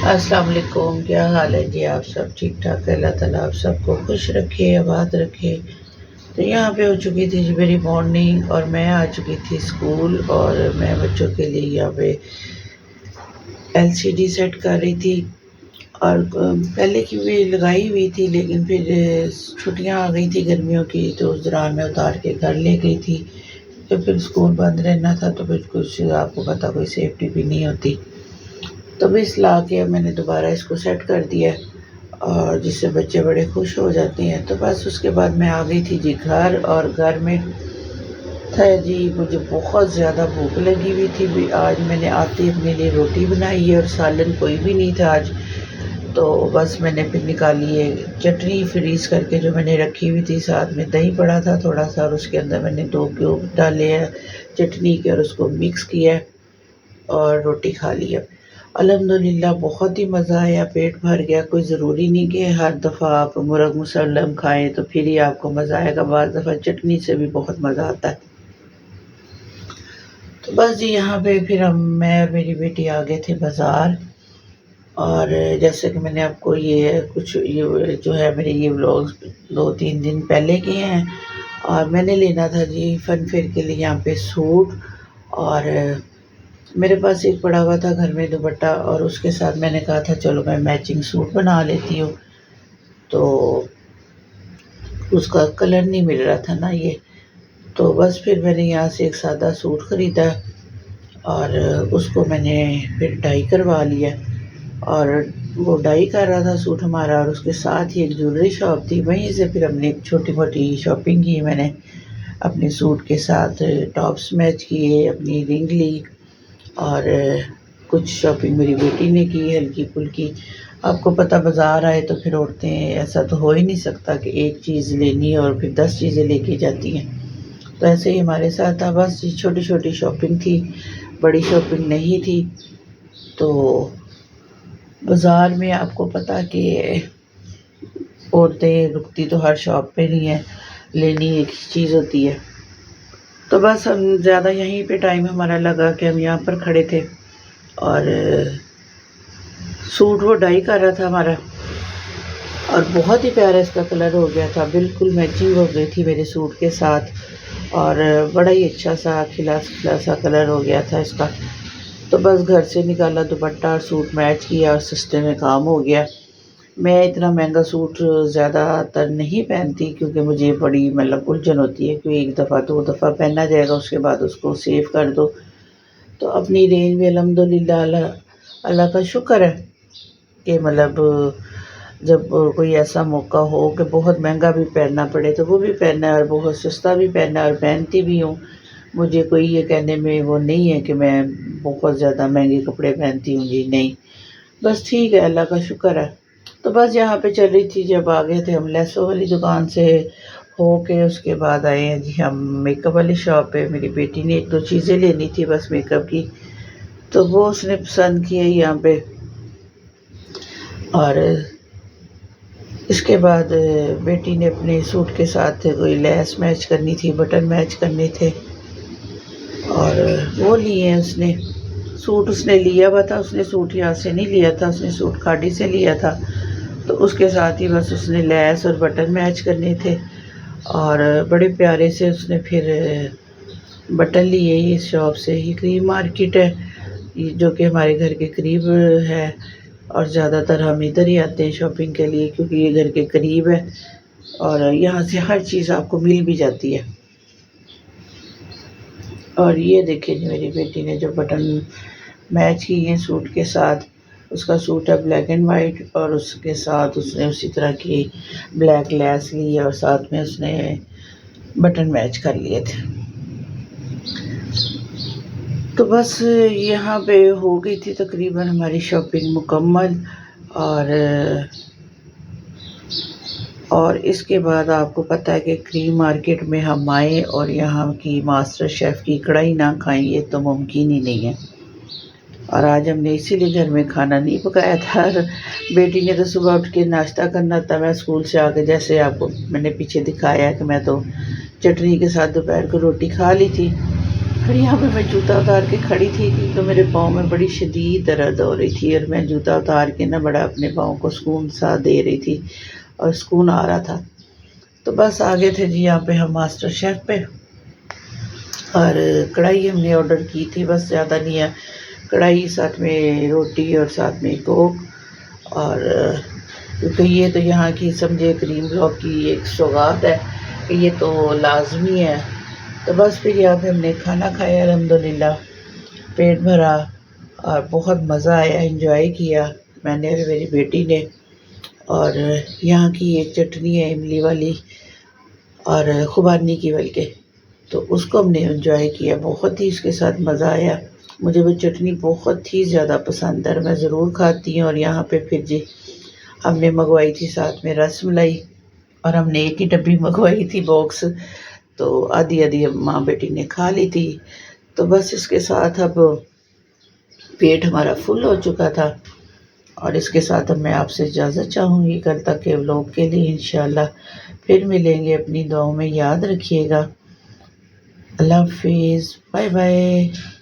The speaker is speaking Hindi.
अस्सलाम वालेकुम। क्या हाल है जी? आप सब ठीक ठाक है? अल्लाह ताला आप सबको खुश रखे, आबाद रखे। तो यहाँ पे हो चुकी थी जी मेरी मॉर्निंग और मैं आ चुकी थी स्कूल, और मैं बच्चों के लिए यहाँ पे एलसीडी सेट कर रही थी। और पहले की भी लगाई हुई थी, लेकिन फिर छुट्टियाँ आ गई थी गर्मियों की, तो उस दौरान मैं उतार के घर ले गई थी। तो फिर स्कूल बंद रहना था, तो फिर कुछ आपको पता कोई सेफ्टी भी नहीं होती। तो भी इसला के मैंने दोबारा इसको सेट कर दिया, और जिससे बच्चे बड़े खुश हो जाते हैं। तो बस उसके बाद मैं आ गई थी जी घर, और घर में था जी मुझे बहुत ज़्यादा भूख लगी हुई थी भी। आज मैंने आते ही अपने लिए रोटी बनाई है, और सालन कोई भी नहीं था आज। तो बस मैंने फिर निकाली है चटनी फ्रीज़ करके जो मैंने रखी हुई थी, साथ में दही पड़ा था थोड़ा सा, और उसके अंदर मैंने 2 क्यूब डाले हैं चटनी के, और उसको मिक्स किया और रोटी खा लिया। अल्हम्दुलिल्लाह बहुत ही मज़ा आया, पेट भर गया। कोई ज़रूरी नहीं कि हर दफ़ा आप मुर्ग़ मुसल्लम खाएँ तो फिर ही आपको मज़ा आएगा, बाज़ दफ़ा चटनी से भी बहुत मज़ा आता है। तो बस जी यहाँ पे फिर मैं और मेरी बेटी आ गए थे बाज़ार, और जैसे कि मैंने आपको ये जो है मेरे ये व्लॉग्स 2-3 दिन पहले किए हैं, और मैंने लेना था जी फ़न फेयर के लिए यहाँ पे सूट, और मेरे पास एक पड़ा हुआ था घर में दुपट्टा, और उसके साथ मैंने कहा था चलो मैं मैचिंग सूट बना लेती हूँ। तो उसका कलर नहीं मिल रहा था ना ये, तो बस फिर मैंने यहाँ से एक सादा सूट ख़रीदा, और उसको मैंने फिर डाई करवा लिया। और वो डाई कर रहा था सूट हमारा, और उसके साथ ही एक ज्वेलरी शॉप थी, वहीं से फिर हमने एक छोटी मोटी शॉपिंग की। मैंने अपने सूट के साथ टॉप्स मैच किए, अपनी रिंग ली, और कुछ शॉपिंग मेरी बेटी ने की हल्की फुल्की। आपको पता बाज़ार आए तो फिर औरतें, ऐसा तो हो ही नहीं सकता कि एक चीज़ लेनी है और फिर 10 चीज़ें लेके जाती हैं। तो ऐसे ही हमारे साथ था, बस छोटी छोटी शॉपिंग थी, बड़ी शॉपिंग नहीं थी। तो बाज़ार में आपको पता कि औरतें रुकती तो हर शॉप पे नहीं है, लेनी एक ही चीज़ होती है। तो बस हम ज़्यादा यहीं पे टाइम हमारा लगा कि हम यहाँ पर खड़े थे, और सूट वो डाई कर रहा था हमारा, और बहुत ही प्यारा इसका कलर हो गया था, बिल्कुल मैचिंग हो गई थी मेरे सूट के साथ, और बड़ा ही अच्छा सा खिला खिला सा कलर हो गया था इसका। तो बस घर से निकाला दुपट्टा और सूट मैच किया, और सस्ते में काम हो गया। मैं इतना महंगा सूट ज़्यादातर नहीं पहनती, क्योंकि मुझे बड़ी मतलब उलझन होती है कि एक दफ़ा 2 दफ़ा पहना जाएगा, उसके बाद उसको सेव कर दो। तो अपनी रेंज में अल्हम्दुलिल्लाह अल्लाह अल्लाह का शुक्र है कि मतलब जब कोई ऐसा मौका हो कि बहुत महंगा भी पहनना पड़े तो वो भी पहनना है, और बहुत सस्ता भी पहनना है, और पहनती भी हूँ। मुझे कोई ये कहने में वो नहीं है कि मैं बहुत ज़्यादा महंगे कपड़े पहनती हूँ जी, नहीं। बस ठीक है, अल्लाह का शुक्र है। तो बस यहाँ पे चल रही थी, जब आ गए थे हम लेसो वाली दुकान से हो के, उसके बाद आए हैं जी हम मेकअप वाली शॉप पे। मेरी बेटी ने 1-2 चीज़ें लेनी थी बस मेकअप की, तो वो उसने पसंद की है यहाँ पे। और इसके बाद बेटी ने अपने सूट के साथ कोई लेस मैच करनी थी, बटन मैच करने थे, और वो लिए हैं उसने। सूट उसने लिया हुआ था, उसने सूट यहाँ से नहीं लिया था, उसने सूट खाड़ी से लिया था। तो उसके साथ ही बस उसने लेस और बटन मैच करने थे, और बड़े प्यारे से उसने फिर बटन लिए। इस शॉप से ही क्रीम मार्केट है जो कि हमारे घर के करीब है, और ज़्यादातर हम इधर ही आते हैं शॉपिंग के लिए, क्योंकि ये घर के करीब है, और यहाँ से हर चीज़ आपको मिल भी जाती है। और ये देखिए जी मेरी बेटी ने जो बटन मैच की है सूट के साथ, उसका सूट है ब्लैक एंड वाइट, और उसके साथ उसने उसी तरह की ब्लैक लेस ली, और साथ में उसने बटन मैच कर लिए थे। तो बस यहाँ पे हो गई थी तकरीबन हमारी शॉपिंग मुकम्मल, और इसके बाद आपको पता है कि क्रीम मार्केट में हम आए और यहाँ की मास्टर शेफ़ की कढ़ाई ना खाएं, ये तो मुमकिन ही नहीं है। और आज हमने इसीलिए घर में खाना नहीं पकाया था। बेटी ने तो सुबह उठ के नाश्ता करना था। मैं स्कूल से आके, जैसे आपको मैंने पीछे दिखाया कि मैं तो चटनी के साथ दोपहर को रोटी खा ली थी। और यहाँ पे मैं जूता उतार के खड़ी थी क्योंकि मेरे पाँव में बड़ी शदीद दर्द हो रही थी और मैं जूता उतार के ना बड़ा अपने पाँव को सुकून सा दे रही थी और सुकून आ रहा था। तो बस आ गए थे जी यहाँ पे हम मास्टर शेफ़ पे और कढ़ाई हमने ऑर्डर की थी, बस ज़्यादा नहीं है, कढ़ाई साथ में रोटी और साथ में कोक। और क्योंकि ये तो यहाँ की समझे क्रीम ब्लॉक की एक सौगात है कि ये तो लाजमी है। तो बस फिर यहाँ पे हमने खाना खाया, अल्हम्दुलिल्लाह पेट भरा और बहुत मज़ा आया, एंजॉय किया मैंने और मेरी बेटी ने। और यहाँ की एक चटनी है इमली वाली और खुबानी की, बल्कि तो उसको हमने एंजॉय किया, बहुत ही इसके साथ मज़ा आया। मुझे वो चटनी बहुत ही ज़्यादा पसंद है, मैं ज़रूर खाती हूँ। और यहाँ पे फिर जी हमने मंगवाई थी साथ में रस मलाई और हमने एक ही डब्बी मंगवाई थी बॉक्स, तो आधी आधी माँ बेटी ने खा ली थी। तो बस इसके साथ अब पेट हमारा फुल हो चुका था और इसके साथ अब मैं आपसे इजाज़त चाहूँगी। कल तक के व्लॉग के लिए इंशाल्लाह फिर मिलेंगे, अपनी दुआओं में याद रखिएगा। अल्लाह हाफिज़, बाय बाय।